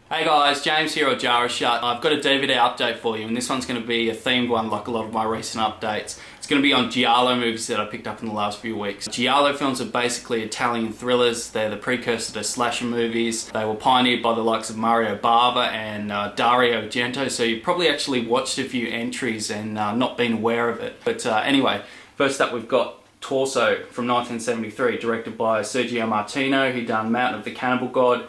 Hey guys, James here at Jarashut. I've got a DVD update for you, and this one's going to be a themed one like a lot of my recent updates. It's going to be on Giallo movies that I picked up in the last few weeks. Giallo films are basically Italian thrillers. They're the precursor to slasher movies. They were pioneered by the likes of Mario Bava and Dario Argento, so you've probably actually watched a few entries and not been aware of it. But anyway, first up we've got Torso from 1973, directed by Sergio Martino, who done Mountain of the Cannibal God.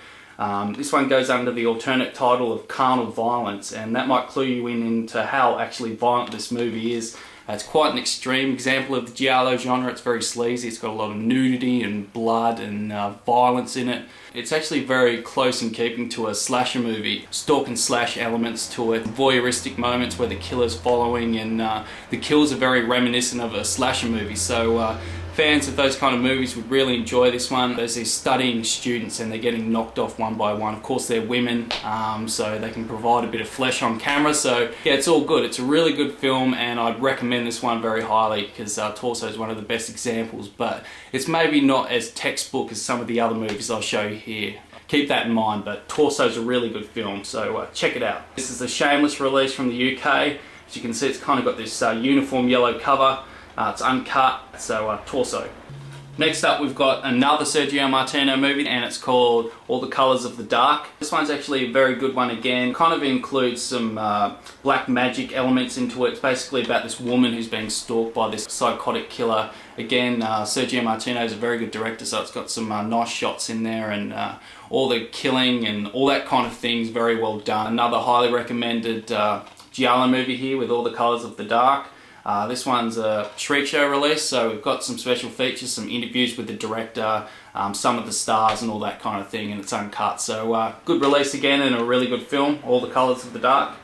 This one goes under the alternate title of Carnal Violence, and that might clue you into how actually violent this movie is. It's quite an extreme example of the giallo genre. It's very sleazy, it's got a lot of nudity and blood and violence in it. It's actually very close in keeping to a slasher movie. Stalk and slash elements to it, voyeuristic moments where the killer's following, and the kills are very reminiscent of a slasher movie. So fans of those kind of movies would really enjoy this one. There's these studying students and they're getting knocked off one by one. Of course they're women, so they can provide a bit of flesh on camera. So yeah, it's all good. It's a really good film and I'd recommend this one very highly because Torso is one of the best examples, but it's maybe not as textbook as some of the other movies I'll show you here. Keep that in mind, but Torso's a really good film, so check it out. This is a shameless release from the UK. As you can see, it's kind of got this uniform yellow cover. It's uncut, so Torso. Next up we've got another Sergio Martino movie, and it's called All the Colors of the Dark. This one's actually a very good one again. Kind of includes some black magic elements into it. It's basically about this woman who's being stalked by this psychotic killer. Again, Sergio Martino is a very good director, so it's got some nice shots in there, and all the killing and all that kind of thing's very well done. Another highly recommended giallo movie here with All the Colors of the Dark. This one's a Shriek Show release, so we've got some special features, some interviews with the director, some of the stars and all that kind of thing, and it's uncut. So good release again and a really good film, All the Colors of the Dark.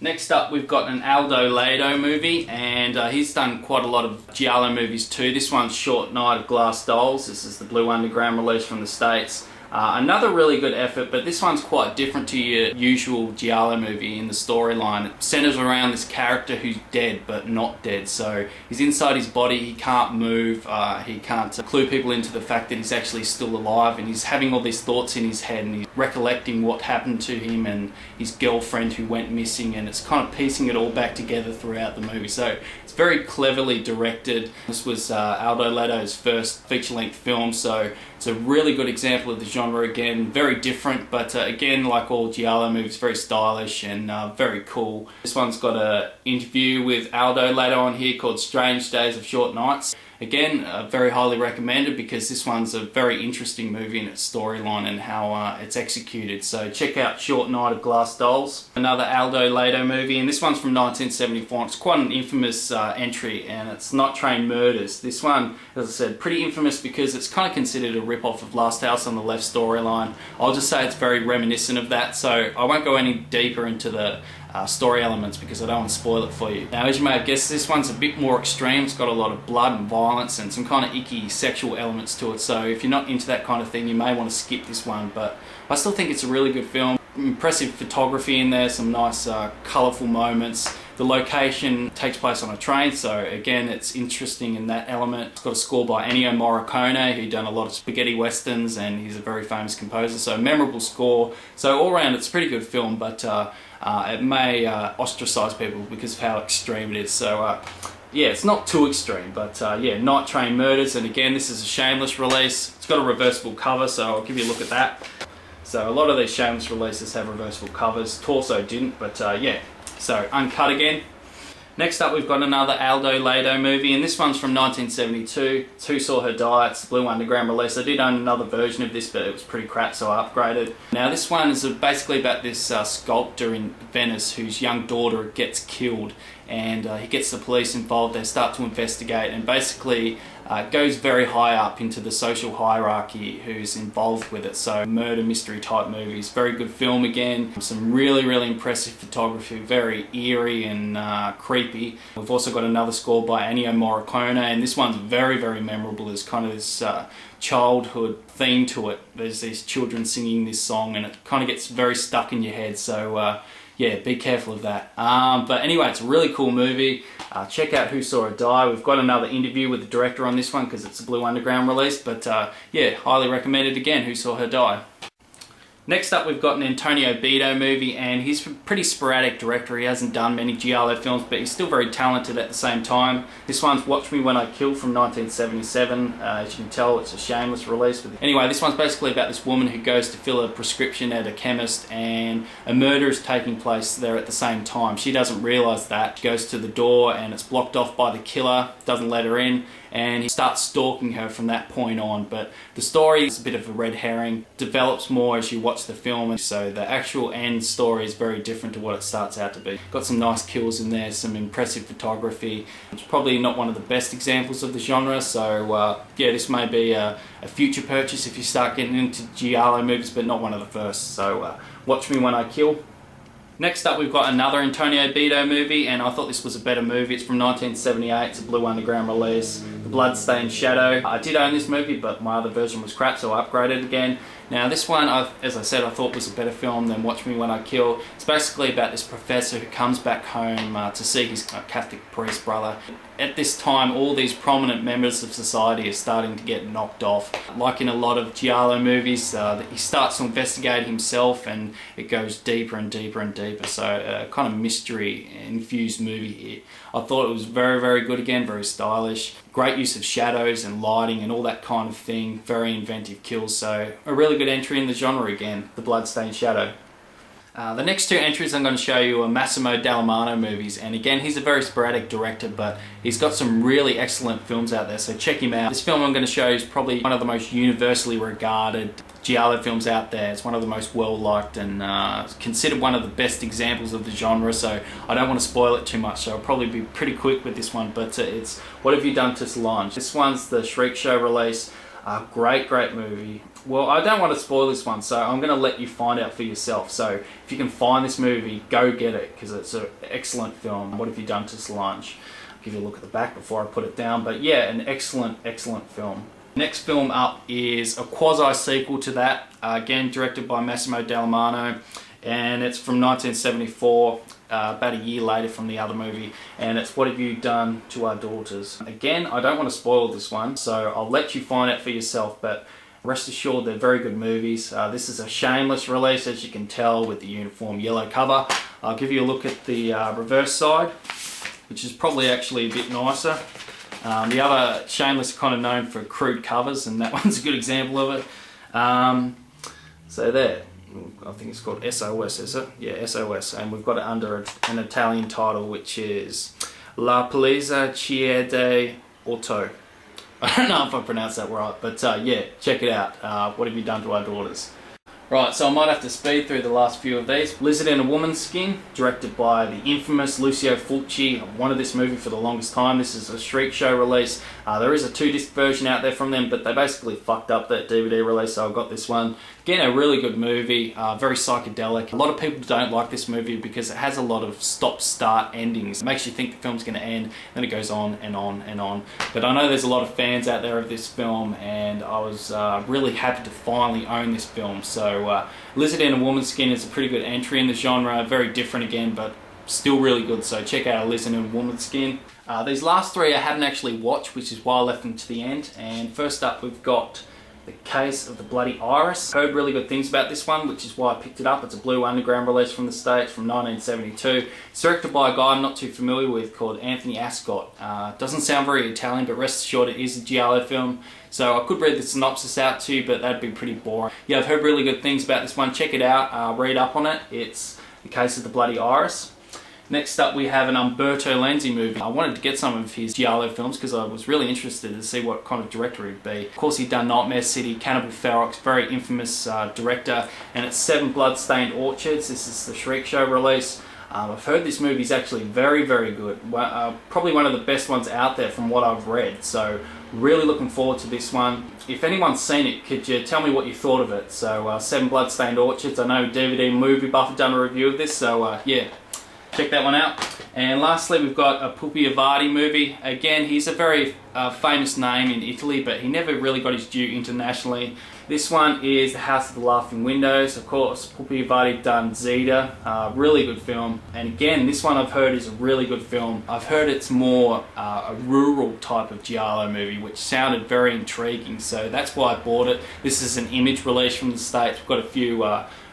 Next up we've got an Aldo Lado movie, and he's done quite a lot of giallo movies too. This one's Short Night of Glass Dolls. This is the Blue Underground release from the States. Another really good effort, but this one's quite different to your usual giallo movie in the storyline. It centers around this character who's dead but not dead. So he's inside his body, he can't move, he can't clue people into the fact that he's actually still alive, and he's having all these thoughts in his head and he's recollecting what happened to him and his girlfriend who went missing, and it's kind of piecing it all back together throughout the movie. So it's very cleverly directed. This was Aldo Lado's first feature-length film, so it's a really good example of the genre again. Very different, but again, like all giallo movies, very stylish and very cool. This one's got an interview with Aldo Lado on here called Strange Days of Short Nights. Again, very highly recommended because this one's a very interesting movie in its storyline and how it's executed. So check out Short Night of Glass Dolls. Another Aldo Lado movie, and this one's from 1974. It's quite an infamous entry, and it's Not Trained Murders. This one, as I said, pretty infamous because it's kind of considered a rip-off of Last House on the Left storyline. I'll just say it's very reminiscent of that, so I won't go any deeper into the story elements because I don't want to spoil it for you. Now, as you may have guessed, this one's a bit more extreme. It's got a lot of blood and violence and some kind of icky sexual elements to it, so if you're not into that kind of thing, you may want to skip this one, but I still think it's a really good film. Impressive photography in there, some nice colourful moments. The location takes place on a train, so again, it's interesting in that element. It's got a score by Ennio Morricone, who's done a lot of spaghetti westerns, and he's a very famous composer, so memorable score. So all around, it's a pretty good film, but it may ostracize people because of how extreme it is. So yeah, it's not too extreme, but yeah, Night Train Murders, and again, this is a shameless release. It's got a reversible cover, so I'll give you a look at that. So a lot of these shameless releases have reversible covers. Torso didn't, but yeah. So uncut again. Next up we've got another Aldo Lado movie, and this one's from 1972. It's Who Saw Her Die. It's the Blue Underground release. I did own another version of this, but it was pretty crap, so I upgraded. Now this one is basically about this sculptor in Venice whose young daughter gets killed, and he gets the police involved. They start to investigate, and basically goes very high up into the social hierarchy who's involved with it. So murder mystery type movies. Very good film again. Some really impressive photography, very eerie and creepy. We've also got another score by Ennio Morricone, and this one's very memorable. There's kind of this childhood theme to it. There's these children singing this song, and it kind of gets very stuck in your head. So yeah, be careful of that. But anyway, it's a really cool movie. Check out Who Saw Her Die. We've got another interview with the director on this one because it's a Blue Underground release, but yeah, highly recommended again, Who Saw Her Die. Next up, we've got an Antonio Bedo movie, and he's a pretty sporadic director. He hasn't done many giallo films, but he's still very talented at the same time. This one's Watch Me When I Kill from 1977. As you can tell, it's a shameless release. Anyway, this one's basically about this woman who goes to fill a prescription at a chemist, and a murder is taking place there at the same time. She doesn't realise that. She goes to the door, and it's blocked off by the killer, doesn't let her in, and he starts stalking her from that point on. But the story is a bit of a red herring, develops more as you watch the film, and so the actual end story is very different to what it starts out to be. Got some nice kills in there, some impressive photography. It's probably not one of the best examples of the genre, so yeah, this may be a future purchase if you start getting into giallo movies, but not one of the first. So Watch Me When I Kill. Next up, we've got another Antonio Bedo movie, and I thought this was a better movie. It's from 1978, it's a Blue Underground release, The Bloodstained Shadow. I did own this movie, but my other version was crap, so I upgraded again. Now this one, as I said, I thought was a better film than Watch Me When I Kill. It's basically about this professor who comes back home to see his Catholic priest brother. At this time, all these prominent members of society are starting to get knocked off. Like in a lot of giallo movies, he starts to investigate himself, and it goes deeper and deeper and deeper. So kind of mystery-infused movie here. I thought it was very, very good again, very stylish. Great use of shadows and lighting and all that kind of thing. Very inventive kills, so a really good entry in the genre again, The Bloodstained Shadow. The next two entries I'm going to show you are Massimo Dallamano movies, and again, he's a very sporadic director, but he's got some really excellent films out there, so check him out. This film I'm going to show you is probably one of the most universally regarded giallo films out there. It's one of the most well-liked and considered one of the best examples of the genre, so I don't want to spoil it too much, so I'll probably be pretty quick with this one, but it's What Have You Done to Solange? This one's the Shriek Show release. Great movie. Well, I don't want to spoil this one, so I'm going to let you find out for yourself. So if you can find this movie, go get it, because it's an excellent film. What Have You Done to Solange? I'll give you a look at the back before I put it down, but yeah, an excellent film. Next film up is a quasi-sequel to that, again directed by Massimo Dallamano, and it's from 1974, about a year later from the other movie, and it's What Have You Done to Our Daughters? Again, I don't want to spoil this one, so I'll let you find out for yourself, but rest assured they're very good movies. This is a shameless release, as you can tell, with the uniform yellow cover. I'll give you a look at the reverse side, which is probably actually a bit nicer. The other shameless are kind of known for crude covers, and that one's a good example of it. So there. I think it's called SOS, is it? Yeah, SOS. And we've got it under an Italian title, which is La Polizia Chiede Auto. I don't know if I pronounced that right, but yeah, check it out. What Have You Done to Our Daughters? Right, so I might have to speed through the last few of these. Lizard in a Woman's Skin, directed by the infamous Lucio Fulci. I've wanted this movie for the longest time. This is a Shriek Show release. There is a 2-disc version out there from them, but they basically fucked up that DVD release, so I got this one. Again, a really good movie, very psychedelic. A lot of people don't like this movie because it has a lot of stop-start endings. It makes you think the film's going to end, then it goes on and on and on. But I know there's a lot of fans out there of this film, and I was really happy to finally own this film. So Lizard in a Woman's Skin is a pretty good entry in the genre, very different again, but still really good, so check out Lizard in a Woman's Skin. These last three I haven't actually watched, which is why I left them to the end. And first up, we've got The Case of the Bloody Iris. Heard really good things about this one, which is why I picked it up. It's a Blue Underground release from the States from 1972. It's directed by a guy I'm not too familiar with called Anthony Ascott. Doesn't sound very Italian, but rest assured it is a giallo film. So I could read the synopsis out to you, but that'd be pretty boring. Yeah, I've heard really good things about this one. Check it out, read up on it. It's The Case of the Bloody Iris. Next up, we have an Umberto Lenzi movie. I wanted to get some of his giallo films because I was really interested to see what kind of director he'd be. Of course, he'd done Nightmare City, Cannibal Ferox, very infamous director, and it's 7 Bloodstained Orchids. This is the Shriek Show release. I've heard this movie's actually very, very good. Probably one of the best ones out there from what I've read, so really looking forward to this one. If anyone's seen it, could you tell me what you thought of it? So 7 Bloodstained Orchids. I know DVD Movie Buffer done a review of this, so yeah. Check that one out. And lastly, we've got a Pupi Avati movie. Again, he's a very famous name in Italy, but he never really got his due internationally. This one is The House of the Laughing Windows. Of course, Pupi Avati done Zeta. Really good film. And again, this one I've heard is a really good film. I've heard it's more a rural type of giallo movie, which sounded very intriguing. So that's why I bought it. This is an image release from the States. We've got a few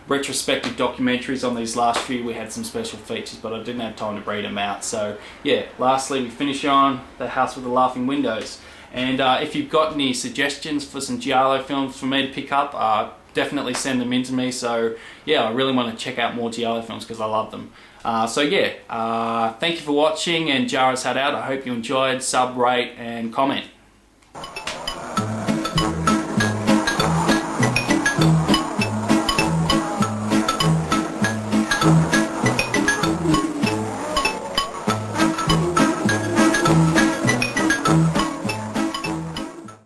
retrospective documentaries on these last few. We had some special features, but I didn't have time to read them out. So yeah, lastly we finish on The House with the Laughing Windows. And if you've got any suggestions for some giallo films for me to pick up, definitely send them in to me. So yeah, I really want to check out more giallo films because I love them. So yeah, thank you for watching, and Jara's had out. I hope you enjoyed. Sub, rate and comment.